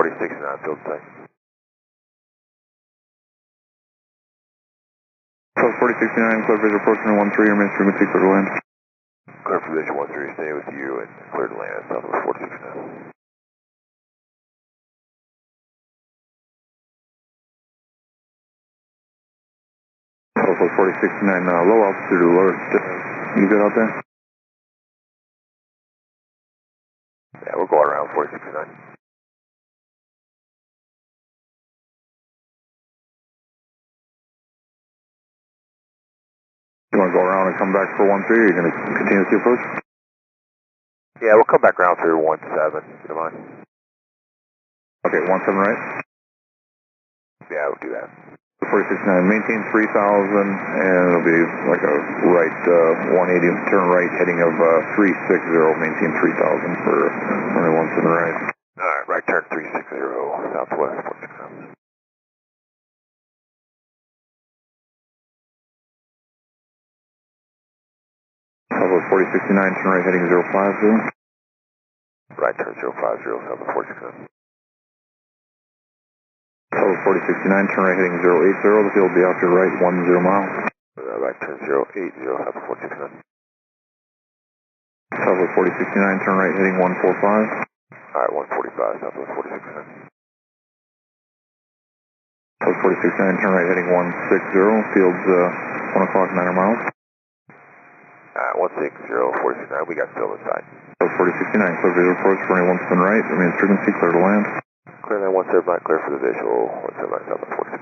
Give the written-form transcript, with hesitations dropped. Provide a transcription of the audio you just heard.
4069, field sight. South 4069, clear visual approach 13, remains frequency, clear to land. Clear for Vision 13, stay with you and clear to land, Southwest 4069. Southwest 4069, low altitude alert. You good out there? Yeah, we'll go around 4069. You want to go around and come back for 13, or are you going to continue with the approach? Yeah, we'll come back around through 17, if you don't mind. Okay, 17 right? Yeah, we'll do that. 4069, maintain 3000, and it'll be like a right 180, turn right, heading of 360, maintain 3000 for only 17 right. Alright, right turn 360, Southwest 469. Southwest 4069, turn right, heading 050. Right turn 050, Southwest 469. Southwest 4069, turn right, heading 080, the field will be out to right, 10 miles. Right turn 080, Southwest 469. Southwest 4069, turn right, heading 145. Alright, 145, Southwest 469. Southwest 4069, turn right, heading 160, field's 1 o'clock, 9 miles. Alright, 160, 469, we got still inside. Southwest 4069, clear visual approach for any 17 right, remains frequency, clear to land. Clear land 179, clear for the visual, 179, Southwest 469.